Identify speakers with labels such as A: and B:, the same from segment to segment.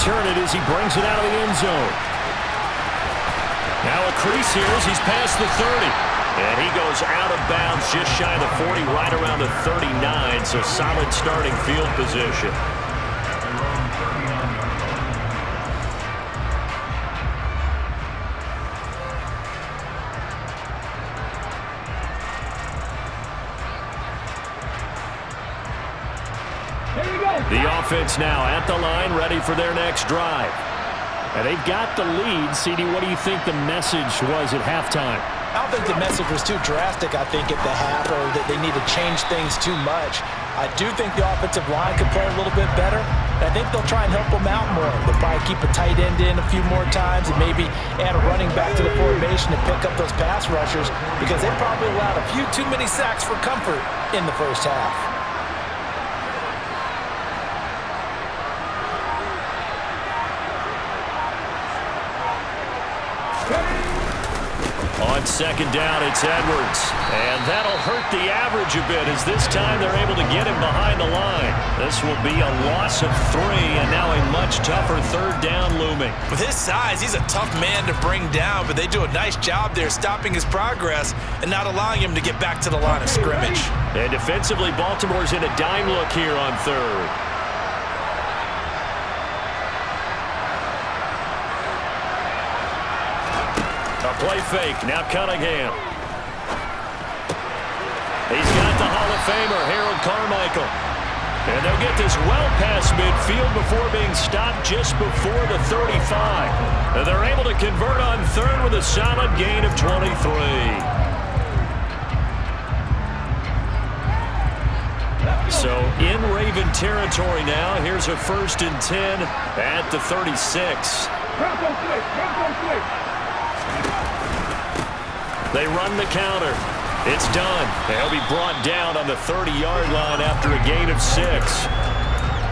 A: return it as he brings it out of the end zone. Now a crease here as he's past the 30. And he goes out of bounds just shy of the 40, right around the 39. So solid starting field position. The offense now at the line, ready for their next drive. And they've got the lead. CD, what do you think the message was at halftime?
B: I don't think the message was too drastic, I think, at the half, or that they need to change things too much. I do think the offensive line could play a little bit better. I think they'll try and help them out more. They'll probably keep a tight end in a few more times and maybe add a running back to the formation to pick up those pass rushers, because they probably allowed a few too many sacks for comfort in the first half.
A: On second down, it's Edwards. And that'll hurt the average a bit, as this time they're able to get him behind the line. This will be a loss of 3, and now a much tougher third down looming.
B: With his size, he's a tough man to bring down, but they do a nice job there stopping his progress and not allowing him to get back to the line of scrimmage.
A: And defensively, Baltimore's in a dime look here on third. Play fake, now Cunningham. He's got the Hall of Famer, Harold Carmichael. And they'll get this well past midfield before being stopped just before the 35. And they're able to convert on third with a solid gain of 23. So in Raven territory now, here's a 1st and 10 at the 36. They run the counter. It's done. They'll be brought down on the 30-yard line after a gain of 6.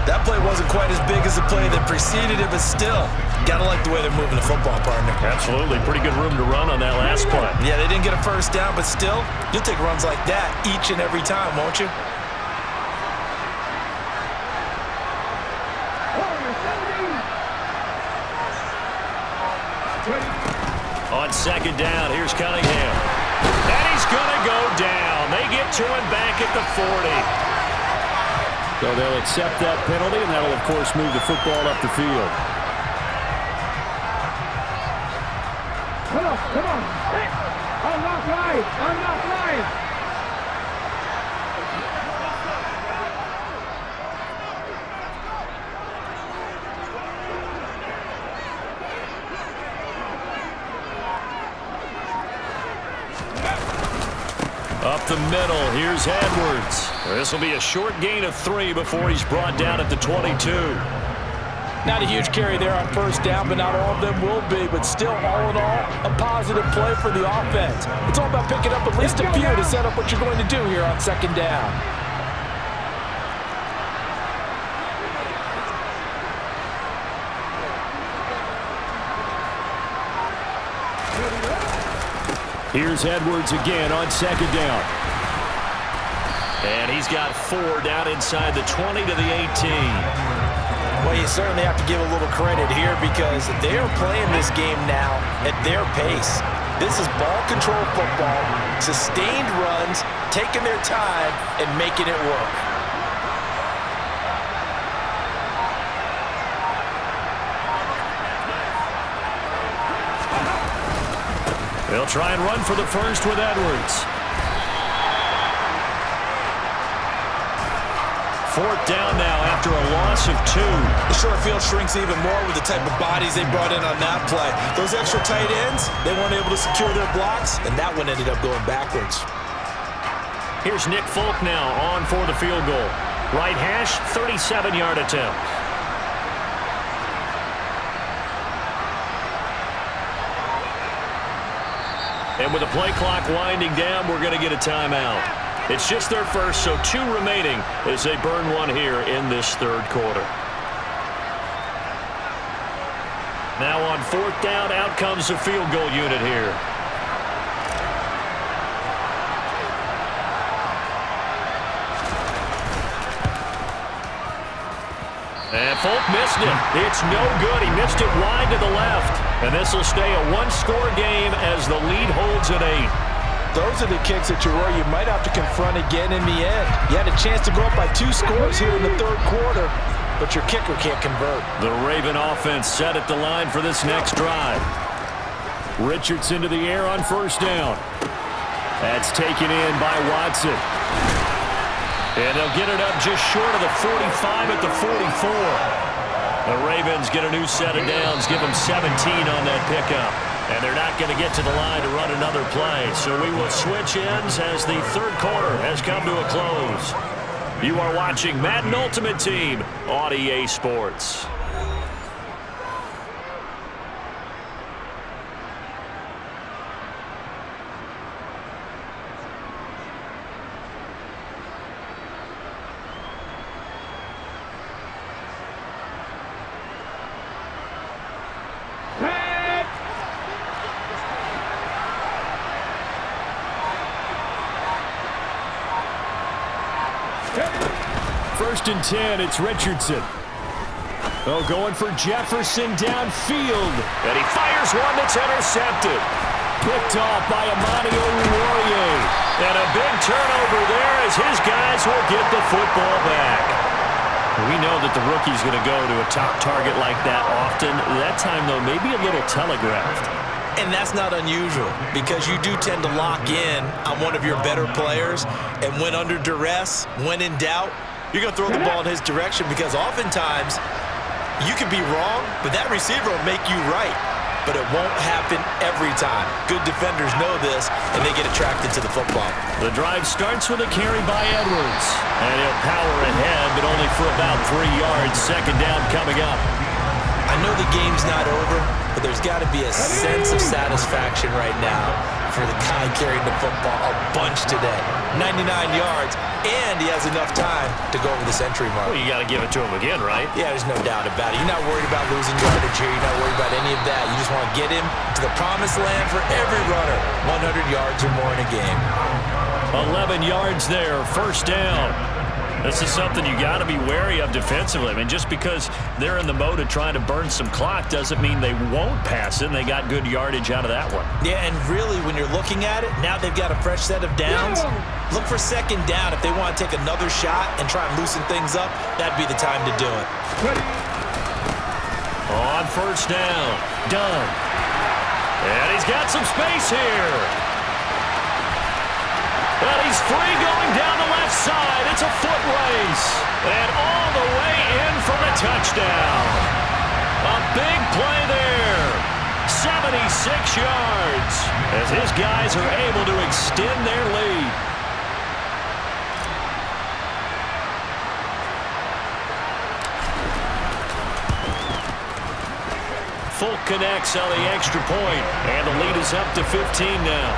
B: That play wasn't quite as big as the play that preceded it, but still, gotta like the way they're moving the football, partner.
A: Absolutely. Pretty good room to run on that last play.
B: Yeah, they didn't get a first down, but still, you'll take runs like that each and every time, won't you?
A: On second down, here's Cunningham. And he's going to go down. They get to him back at the 40. So they'll accept that penalty, and that'll, of course, move the football up the field.
C: Come on. I'm not right.
A: Up the middle, here's Edwards. This will be a short gain of 3 before he's brought down at the 22.
B: Not a huge carry there on first down, but not all of them will be. But still, all in all, a positive play for the offense. It's all about picking up at least a few to set up what you're going to do here on second down.
A: Here's Edwards again on second down. And he's got 4 down inside the 20 to the 18.
B: Well, you certainly have to give a little credit here, because they are playing this game now at their pace. This is ball control football, sustained runs, taking their time and making it work.
A: They'll try and run for the first with Edwards. 4th down now after a loss of 2.
B: The short field shrinks even more with the type of bodies they brought in on that play. Those extra tight ends, they weren't able to secure their blocks, and that one ended up going backwards.
A: Here's Nick Folk now on for the field goal. Right hash, 37-yard attempt. And with the play clock winding down, we're going to get a timeout. It's just their first, so 2 remaining as they burn one here in this third quarter. Now on 4th down, out comes the field goal unit here. And Folk missed it. It's no good. He missed it wide to the left. And this will stay a one-score game as the lead holds at 8.
B: Those are the kicks that you worry you might have to confront again in the end. You had a chance to go up by 2 scores here in the third quarter, but your kicker can't convert.
A: The Raven offense set at the line for this next drive. Richardson to the air on first down. That's taken in by Watson. And they'll get it up just short of the 45 at the 44. The Ravens get a new set of downs, give them 17 on that pickup. And they're not going to get to the line to run another play. So we will switch ends as the third quarter has come to a close. You are watching Madden Ultimate Team on EA Sports. First and 10, it's Richardson. Oh, going for Jefferson downfield. And he fires one that's intercepted. Picked off by Amani Oruwariye. And a big turnover there as his guys will get the football back. We know that the rookie's going to go to a top target like that often. That time, though, maybe a little telegraphed.
B: And that's not unusual because you do tend to lock in on one of your better players, and when under duress, when in doubt, you're going to throw the ball in his direction because oftentimes you could be wrong, but that receiver will make you right. But it won't happen every time. Good defenders know this, and they get attracted to the football.
A: The drive starts with a carry by Edwards. And he'll power ahead, but only for about 3 yards. Second down coming up.
B: I know the game's not over, but there's got to be a sense of satisfaction right now for the guy carrying the football a bunch today. 99 yards, and he has enough time to go over the century mark.
A: Well, you got to give it to him again, right?
B: Yeah, there's no doubt about it. You're not worried about losing yardage here. You're not worried about any of that. You just want to get him to the promised land for every runner. 100 yards or more in a game.
A: 11 yards there, first down. This is something you got to be wary of defensively. I mean, just because they're in the mode of trying to burn some clock doesn't mean they won't pass it, and they got good yardage out of that one.
B: Yeah, and really, when you're looking at it, now they've got a fresh set of downs. Look for second down. If they want to take another shot and try and loosen things up, that'd be the time to do it.
A: On first down, Dunn. And he's got some space here. And he's free going down the left side. It's a foot race. And all the way in for the touchdown. A big play there. 76 yards as his guys are able to extend their lead. Folk connects on the extra point, and the lead is up to 15 now.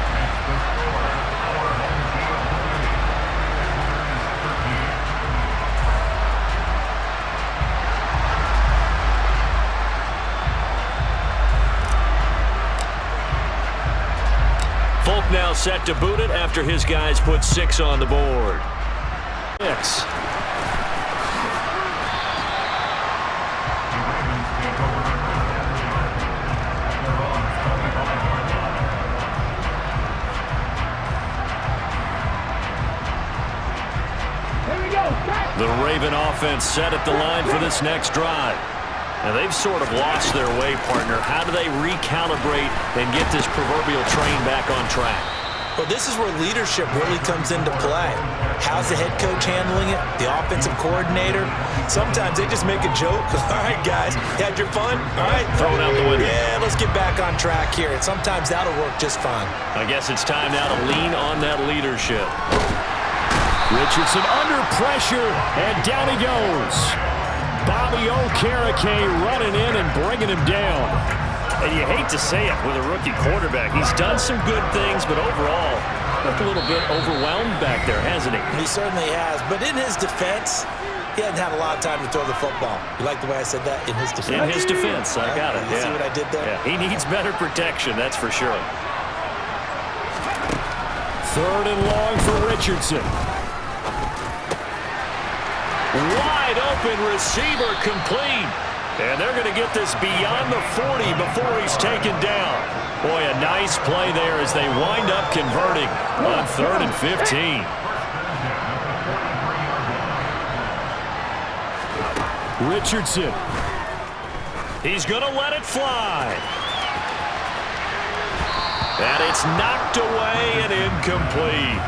A: Folk now set to boot it after his guys put 6 on the board. 6. The Raven offense set at the line for this next drive. Now, they've sort of lost their way, partner. How do they recalibrate and get this proverbial train back on track?
B: Well, this is where leadership really comes into play. How's the head coach handling it? The offensive coordinator? Sometimes they just make a joke. All right, guys, you had your fun? All right.
A: Throw it out the window.
B: Yeah, let's get back on track here. And sometimes that'll work just fine.
A: I guess it's time now to lean on that leadership. Richardson under pressure, and down he goes. Bobby Okereke running in and bringing him down. And you hate to say it with a rookie quarterback. He's done some good things, but overall, looked a little bit overwhelmed back there, hasn't he?
B: He certainly has. But in his defense, he hasn't had a lot of time to throw the football. You like the way I said that? In his defense?
A: In his defense, I got it.
B: You see what I did there?
A: Yeah, he needs better protection, that's for sure. Third and long for Richardson. Wide open receiver complete. And they're going to get this beyond the 40 before he's taken down. Boy, a nice play there as they wind up converting on 3rd and 15. Richardson. He's going to let it fly. And it's knocked away and incomplete.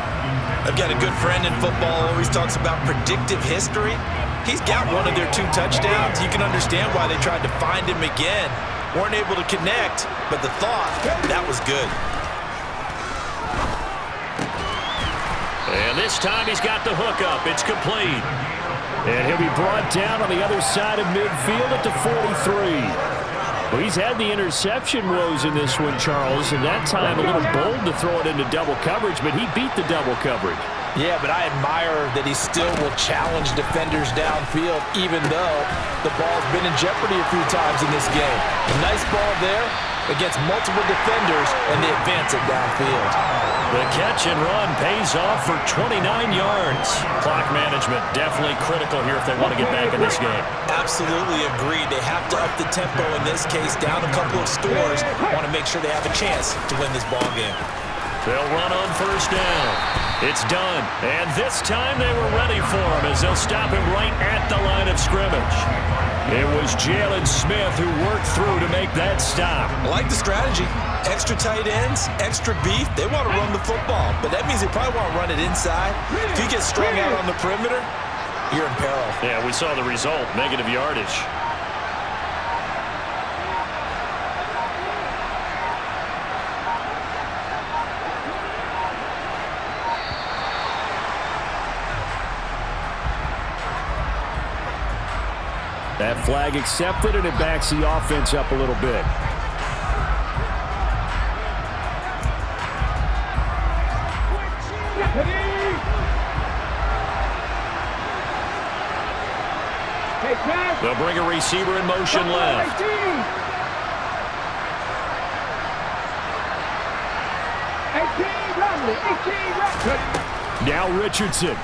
B: I've got a good friend in football, always talks about predictive history. He's got one of their 2 touchdowns. You can understand why they tried to find him again. Weren't able to connect, but the thought, that was good.
A: And this time he's got the hook up. It's complete. And he'll be brought down on the other side of midfield at the 43. Well, he's had the interception woes in this one, Charles, and that time a little bold to throw it into double coverage, but he beat the double coverage.
B: Yeah, but I admire that he still will challenge defenders downfield, even though the ball's been in jeopardy a few times in this game. A nice ball there against multiple defenders, and they advance it downfield.
A: The catch and run pays off for 29 yards. Clock management definitely critical here if they want to get back in this game.
B: Absolutely agreed. They have to up the tempo in this case, down a couple of scores. Want to make sure they have a chance to win this ball game.
A: They'll run on 1st down. It's done. And this time they were ready for him as they'll stop him right at the line of scrimmage. It was Jalen Smith who worked through to make that stop.
B: I like the strategy. Extra tight ends, extra beef. They want to run the football, but that means they probably want to run it inside. If you get strung out on the perimeter, you're in peril.
A: Yeah, we saw the result, negative yardage. That flag accepted, and it backs the offense up a little bit. They'll bring a receiver in motion left. Now Richardson.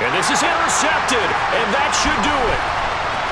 A: And this is intercepted, and that should do it.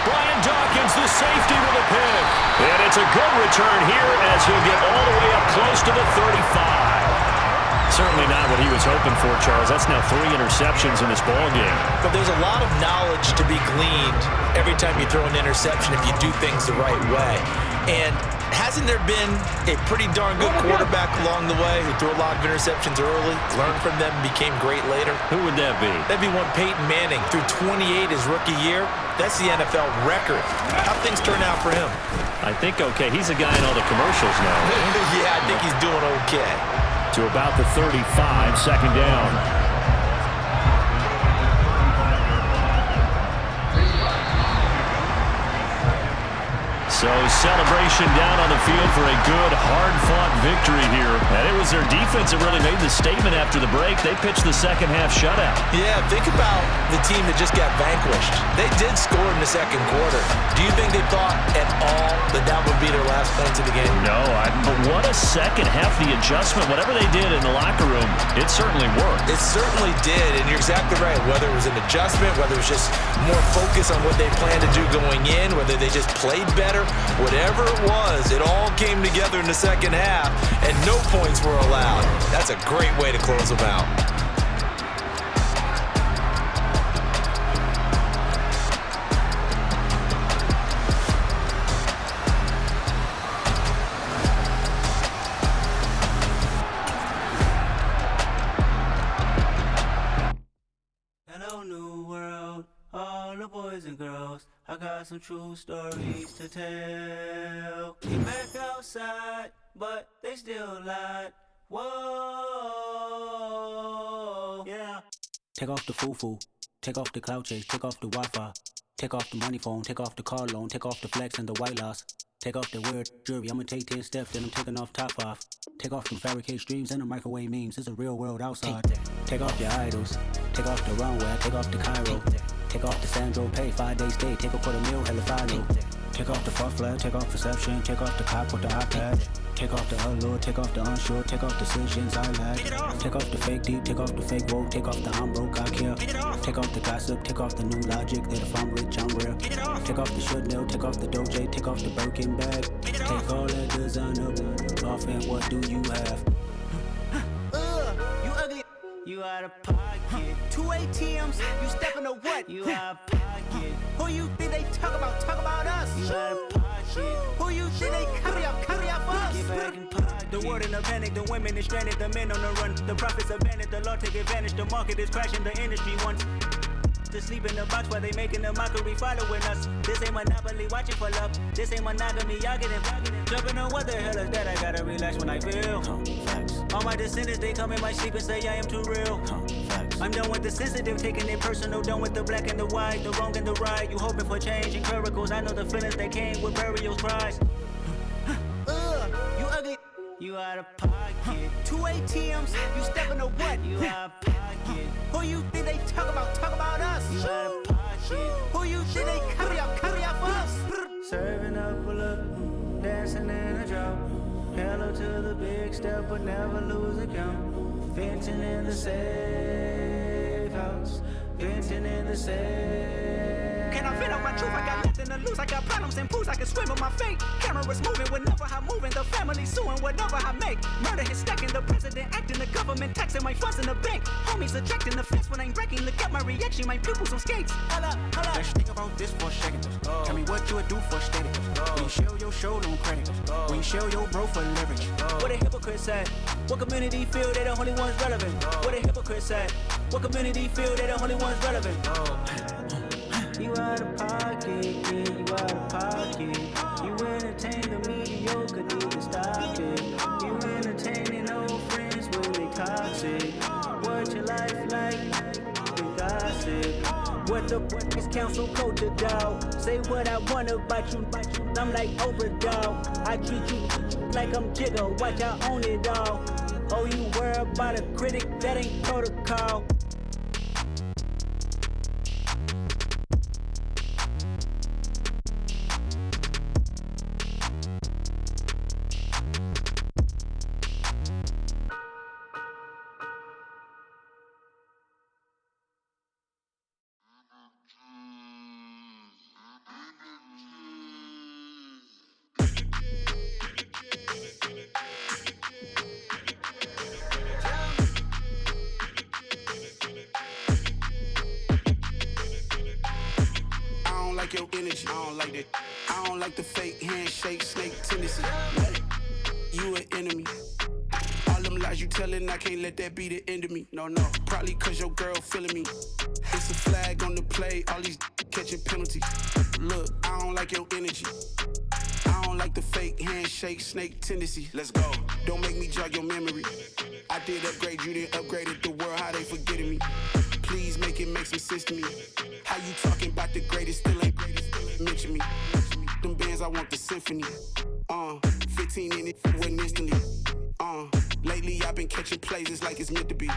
A: Brian Dawkins, the safety with a pick. And it's a good return here as he'll get all the way up close to the 35. Certainly not what he was hoping for, Charles. That's now 3 interceptions in this ballgame.
B: But there's a lot of knowledge to be gleaned every time you throw an interception if you do things the right way. And hasn't there been a pretty darn good quarterback along the way who threw a lot of interceptions early, learned from them, and became great later?
A: Who would that be?
B: That'd be one Peyton Manning. Threw 28 his rookie year. That's the NFL record. How'd things turn out for him?
A: I think okay. He's a guy in all the commercials now.
B: Yeah, I think he's doing okay.
A: To about the 35, 2nd down. So celebration down on the field for a good, hard-fought victory here. And it was their defense that really made the statement after the break. They pitched the second-half shutout.
B: Yeah, think about the team that just got vanquished. They did score in the 2nd quarter. Do you think they thought at all that that would be their last points of the game?
A: No, but what a second half. The adjustment, whatever they did in the locker room, it certainly worked.
B: It certainly did, and you're exactly right. Whether it was an adjustment, whether it was just more focus on what they planned to do going in, whether they just played better, whatever it was, it all came together in the 2nd half, and no points were allowed. That's a great way to close them out.
D: Hello, new world, all the boys and girls. I got some true stories to tell. Came back outside, but they still lied. Whoa, yeah.
E: Take off the foo-foo, take off the cloud chase, take off the Wi-Fi, take off the money phone, take off the car loan, take off the flex and the white loss. Take off the weird jewelry, I'ma take 10 steps, then I'm taking off top 5. Take off the fabricated dreams and the microwave memes, it's a real world outside. Take off your idols, take off the runway, take off the Cairo. Take off the Sandro pay, 5 days stay, take a quarter meal, hella follow. Take off the fuck flag, take off perception, take off the cop with the iPad. Take off the allure, take off the unsure, take off decisions I lack. Take off the fake deep, take off the fake woke, take off the I'm broke, I care. Take off the gossip, take off the new logic that if I'm rich, I'm real. Take off the Chanel, take off the Doja, take off the Birkin bag. Take all that designer off and what do you have?
D: You ugly. You out of pocket. 2 ATMs, you stepping to what? You out of pocket. Who you think they talk about? Talk about us. You out of pocket. Who you think they carry up for us? Get back in pocket. The world in a panic, the women is stranded, the men on the run. The profits abandoned, the law take advantage. The market is crashing, the industry wants to sleep in the box while they making a mockery following us. This ain't Monopoly, watching for love. This ain't monogamy, y'all getting jumping on what the hell is that? I gotta relax when I feel. All my descendants, they come in my sleep and say I am too real. I'm done with the sensitive, taking it personal. Done with the black and the white, the wrong and the right. You hoping for change and miracles. I know the feelings that came with burial cries. You ugly. You out of pocket. 2 ATMs, you stepping to what? You out of pocket. Who you think they talk about? Talk about us. You out of pocket. Who you think they carry up for us? Serving up a look, dancing in a drop. Hello to the big step, but never lose a count. Venting in the safe house. Venting in the safe. Can I vent out my truth? I got nothing to lose. I got problems and pools. I can swim with my fate. Cameras moving whenever I'm moving. The family suing whatever I make. Murder is stacking. The president acting. The government taxing my funds in the bank. Homies ejecting the fence when I'm breaking. Look at my reaction. My pupils on skates. Hold up.
F: Let's think about this for a second. Tell me what you would do for status. When you show your show on credit. When you show your bro for leverage.
D: What a hypocrite said. What community feel they the only ones relevant? What a hypocrite said. What community feel they the only ones relevant? You out of pocket, yeah, you out of pocket. You entertain the mediocre, need to stop it. You entertaining old friends when they toxic. What your life like? The gossip. What the fuck is council culture, dog? Say what I want about you, I'm like Oprah, dog. I treat you like I'm Jigga, watch I own it all. Oh, you worry about a critic, that ain't protocol.
F: Your energy, I don't like that. I don't like the fake handshake, snake tendency. You an enemy. All them lies you telling, I can't let that be the end of me. No, probably cause your girl feeling me. It's a flag on the play, all these catching penalties. Look, I don't like your energy. I don't like the fake handshake, snake tendency. Let's go. Don't make me jog your memory. I did upgrade, you didn't upgrade it. The world, how they forgetting me. Please make it make some sense to me. How you talking about the greatest, still ain't greatest, mention me. Them bands, I want the symphony. 15 in it, wasn't instantly. Lately I've been catching plays, it's like it's meant to be.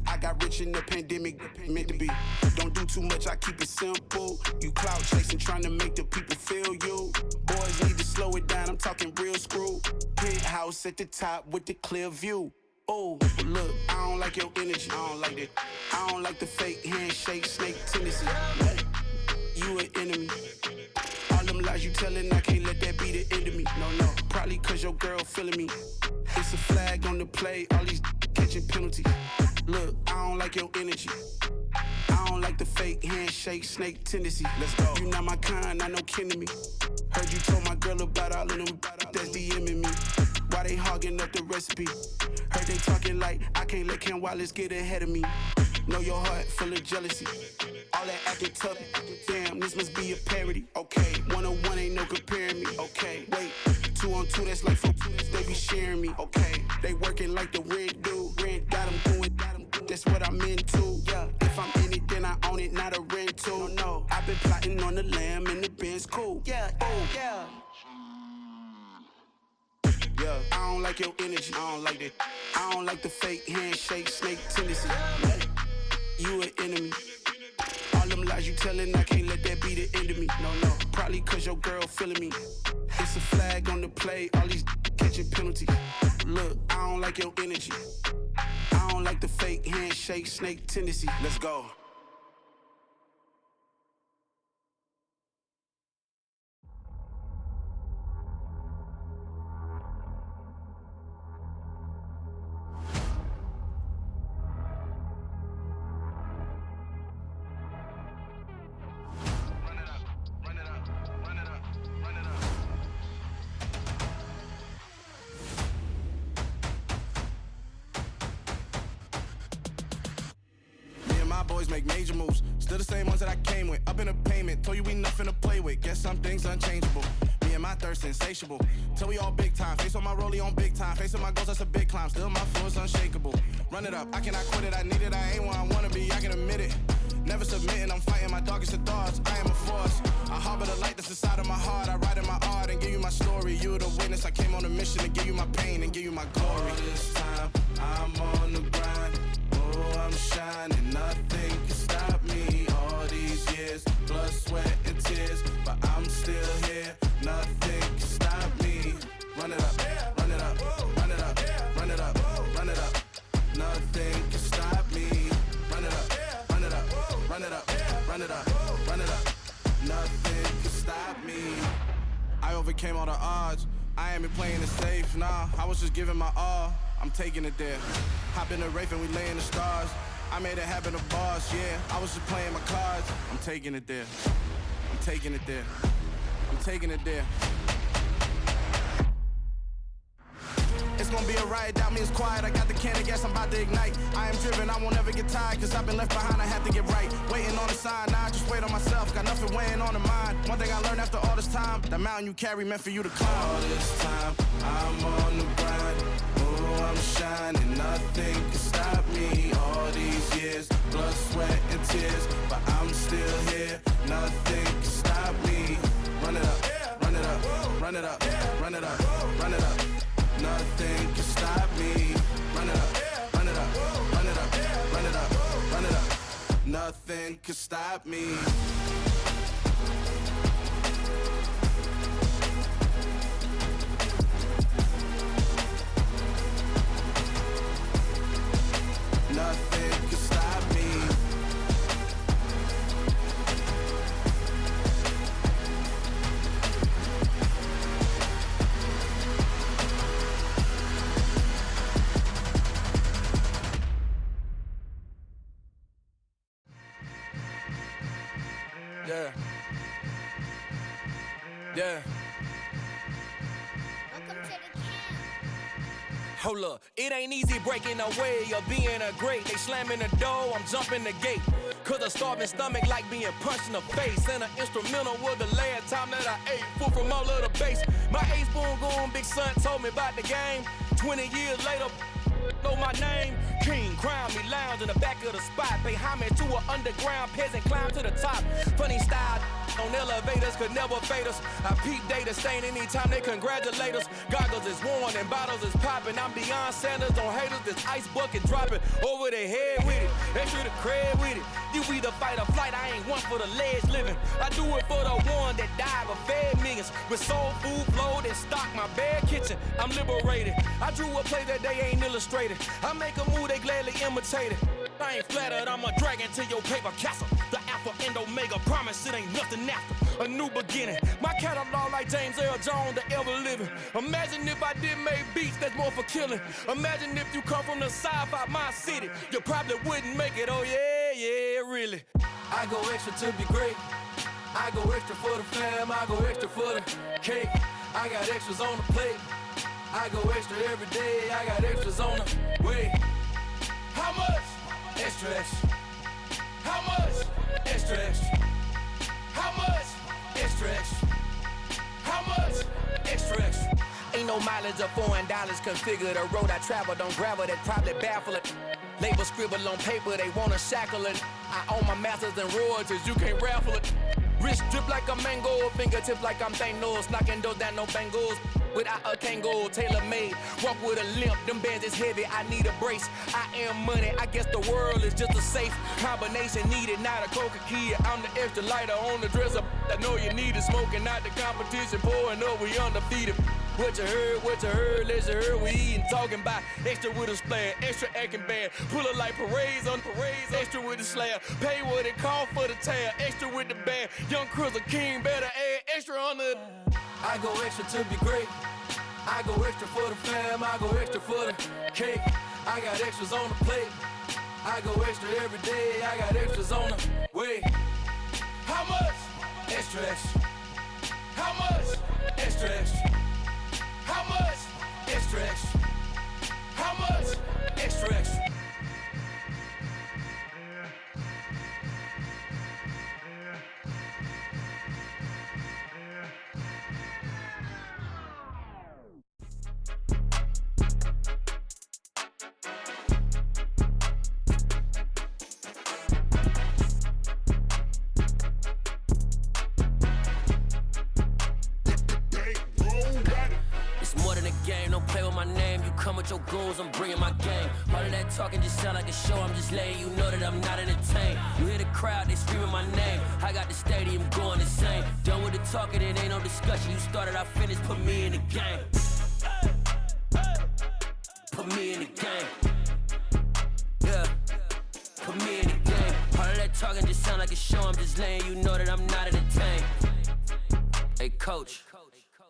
F: I got rich in the pandemic, meant to be. Don't do too much, I keep it simple. You clout chasing, trying to make the people feel you. Boys need to slow it down, I'm talking real screw. Penthouse at the top with the clear view. Oh, look, I don't like your energy, I don't like that. I don't like the fake handshake, snake tendency. You an enemy. All them lies you telling, I can't let that be the end of me. No, probably cause your girl feeling me. It's a flag on the play, all these catching penalties. Look, I don't like your energy. I don't like the fake handshake, snake tendency. Let's go. You not my kind, I know kin to me. Heard you told my girl about all of them that's DMing me. Why they hogging up the recipe? Heard they talking like I can't let Ken Wallace get ahead of me. Know your heart full of jealousy. All that acting tough, damn, this must be a parody. Okay, 1-on-1 ain't no comparing me. Okay, wait, 2-on-2, that's like 4, they be sharing me. Okay, they working like the rent dude. Rent got them doing, that's what I'm into. Yeah, if I'm in it, then I own it, not a rental. No, I've been plotting on the lamb and the Benz cool. Yeah, oh, yeah. Yeah, I don't like your energy, I don't like that. I don't like the fake handshake, snake tendency. You an enemy. All them them lies you telling, I can't let that be the end of me. No, probably cause your girl feeling me. It's a flag on the play, all these catching penalties. Look, I don't like your energy. I don't like the fake handshake, snake tendency. Let's go. Boys make major moves, still the same ones that I came with. Up in a payment, told you we nothing to play with. Guess some things unchangeable. Me and my thirst insatiable. Till we all big time. Face on my rollie on big time. Face on my goals, that's a big climb. Still my flow is unshakable. Run it up, I cannot quit it. I need it, I ain't where I wanna be. I can admit it. Never submitting, I'm fighting my darkest of thoughts. I am a force. I harbor the light that's inside of my heart. I write in my art and give you my story. You the witness. I came on a mission to give you my pain and give you my glory. All this time, I'm on the grind. Oh, I'm shining, nothing can stop me. All these years, blood, sweat, and tears, but I'm still here. Nothing can stop me. Run it up, run it up, run it up, run it up, run it up. Nothing can stop me. Run it up, run it up, run it up, run it up, run it up. Nothing can stop me. I overcame all the odds. I ain't been playing it safe, nah. I was just giving my all. I'm taking it there. Hop in the Wraith and we lay in the stars. I made it happen to boss, yeah. I was just playing my cards. I'm taking it there. I'm taking it there. I'm taking it there. It's gonna be a riot, doubt me it's quiet. I got the can of gas, I'm about to ignite. I am driven, I won't ever get tired, cause I've been left behind, I have to get right. Waiting on the sign, now I just wait on myself. Got nothing weighing on the mind. One thing I learned after all this time, the mountain you carry meant for you to climb. All this time, I'm on the grind. Oh, I'm shining, nothing can stop me. All these years, blood, sweat, and tears, but I'm still here. Nothing can stop me. Run it up, run it up, run it up, run it up, run it up. Nothing can stop me. Run it up, run it up, run it up, run it up, run it up. Nothing can stop me. Nothing can stop me. Yeah. Yeah.
G: Hold up, it ain't easy breaking away or being a great. They slamming the door, I'm jumping the gate. Cause a starving stomach like being punched in the face. And an instrumental was the last time that I ate food from all of the bass. My ace boom goon, big son told me about the game. 20 years later, know my name. King, crown me, lounge in the back of the spot. Pay homage to an underground peasant, climb to the top. Funny style on elevators could never fade us. I peep data stain anytime they congratulate us. Goggles is worn and bottles is popping. I'm beyond Sanders on haters, this ice bucket dropping over their head with it. Extra the cred with it. You either fight or flight, I ain't one for the ledge living. I do it for the one that died but fed millions. With soul food flowed and stocked my bad kitchen. I'm liberated. I drew a play that they ain't illustrated. I make a move, they gladly imitate it. I ain't flattered, I'm a dragon to your paper castle. The Alpha and Omega, promise it ain't nothing after. A new beginning. My catalog like James Earl Jones, the ever living. Imagine if I did make beats that's more for killing. Imagine if you come from the sci-fi, my city. You probably wouldn't make it, oh yeah, really. I go extra to be great. I go extra for the fam, I go extra for the cake. I got extras on the plate. I go extra every day, I got extras on the way. How much? Extra, extra. How much? Extra, extra. How much? Extra, extra. How much? Extra, extra. Ain't no mileage of $4 configure the road I travel. Don't gravel that probably baffle it. Label scribble on paper, they wanna shackle it. I own my masters and royalties, you can't raffle it. Wrist drip like a mango, fingertips like I'm Thanos, knocking those down, no bangles. without a Kangol, tailor-made. Walk with a limp, them bands is heavy, I need a brace. I am money, I guess the world is just a safe combination needed, not a coca key. I'm the extra lighter on the dresser. I know you need it, smoking out the competition, pouring up, we undefeated. What you heard, let's you heard, we eatin', talking about extra with a splash, extra acting bad, pull it like parades on parades, extra with the slab, pay what it cost for the tab, extra with the band, young Chris a king, better add extra on the. I go extra to be great, I go extra for the fam, I go extra for the cake, I got extras on the plate, I go extra every day, I got extras on the way. How much? Extra, extra. How much? Extra, extra. How much? Extra, extra. How much? Extra, extra. Your goals, I'm bringing my game. All of that talking just sound like a show. I'm just letting you know that I'm not entertained. You hear the crowd, they screaming my name. I got the stadium going insane. Done with the talking, it ain't no discussion. You started, I finished, put me in the game. Put me in the game. Yeah, put me in the game. All of that talking just sound like a show. I'm just letting you know that I'm not entertained. Hey, coach.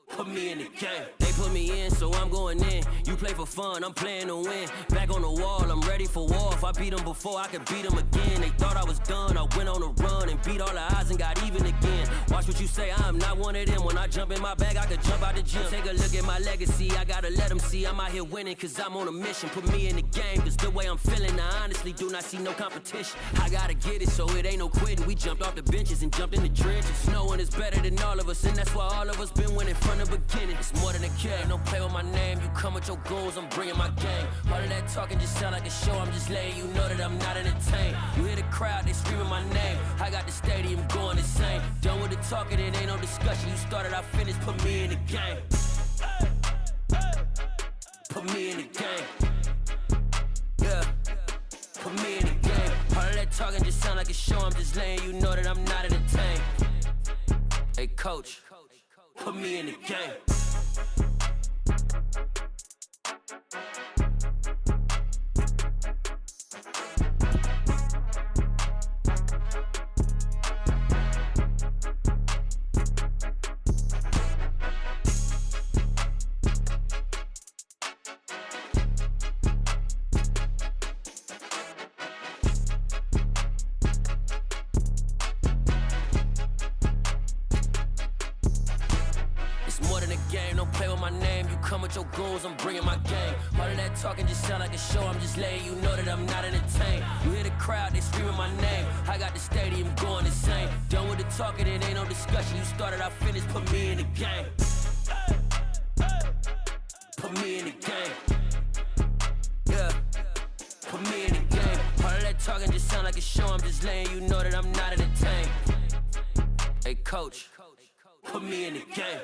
G: Put me in the game. They put me in, so I'm going in. You play for fun, I'm playing to win. Back on the wall, I'm ready for war. If I beat them before, I could beat them again. They thought I was done, I went on a run and beat all the odds and got even again. Watch what you say, I'm not one of them. When I jump in my bag, I could jump out the gym. Take a look at my legacy, I gotta let them see I'm out here winning, cause I'm on a mission. Put me in the game, cause the way I'm feeling, I honestly do not see no competition. I gotta get it, so it ain't no quitting. We jumped off the benches and jumped in the trenches. No one is better than all of us, and that's why all of us been winning from the beginning. It's more than a game, don't play with my name. You come with your goals, I'm bringing my game. All of that talking just sound like a show. I'm just letting you know that I'm not entertained. You hear the crowd, they screaming my name. I got the stadium going insane. Done with the talking, it ain't no discussion. You started, I finished, put me in the game. Put me in the game. Yeah, put me in the game. All of that talking just sound like a show. I'm just letting you know that I'm not entertained. Hey, coach. Put me in the game. Your goals, I'm bringing my game. All of that talking just sound like a show. I'm just letting you know that I'm not entertained. You hear the crowd, they screaming my name. I got the stadium going insane. Done with the talking, it ain't no discussion. You started, I finished, put me in the game. Put me in the game. Yeah, put me in the game. All of that talking just sound like a show. I'm just letting you know that I'm not entertained. Hey, coach, put me in the game.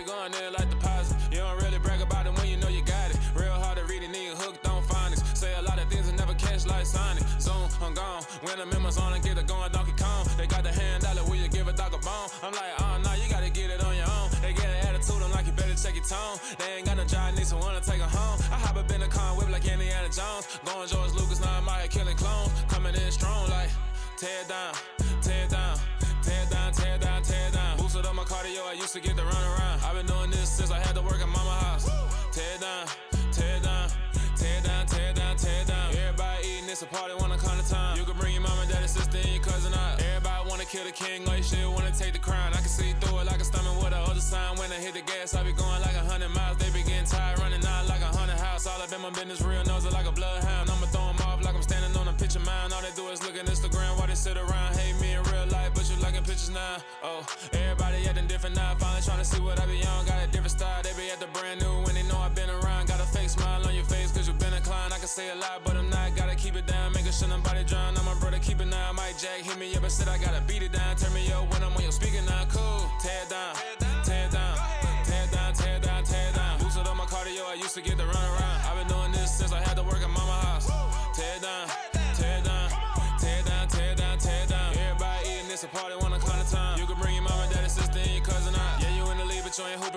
H: Going there like deposit. You don't really brag about it when you know you got it. Real hard to read a nigga hooked on phonics. Say a lot of things and never catch like Sonic. Zoom, I'm gone. When the memos on and get it going Donkey Kong. They got the $100, will you give a dog a bone? I'm like, oh no, you gotta get it on your own. They get an attitude, I'm like, you better check your tone. They ain't got no job, need someone to take her home. I hop up in the car and whip like Indiana Jones. Going George Lucas, now I'm out here killing clones. Coming in strong like, tear down, tear down. Tear down, tear down, tear down. Boosted up my cardio, I used to get to run around. I've been doing this since I had to work at mama house. Tear down, tear down, tear down, tear down, tear down. Everybody eating, it's a party, wanna come to time. You can bring your mama, daddy, sister, and your cousin out. Everybody wanna kill the king, or you shit wanna take the crown. I can see through it like a stomach with a other sign. When I hit the gas, I be going like 100 miles. They be getting tired, running out like 100 house. All up in my business, real nose it like a bloodhound. I'ma throw 'em off like I'm standing on a picture mound. All they do is look at Instagram while they sit around. Hate me in real life, but you liking pictures now. Oh, everybody acting different now. Finally trying to see what I be on. Got a different style. They be at the brand new when they know I been around. Got a fake smile on your face. say a lot, but I'm not. Gotta keep it down, making sure nobody drown. I'm my brother, keep it now. Mike Jack hit me up and said I gotta beat it down. Turn me up when I'm on your speaker now. Cool, tear it down, tear it down, tear it down, tear it down, tear it down. Lose it on my cardio, I used to get to run around. I've been doing this since I had to work at mama house. Tear it down, tear it down, tear it down, tear it down, tear it down. Everybody eating this a party, one kind of time. You can bring your mama, daddy, sister, and your cousin out. Yeah, you in the league, but you ain't who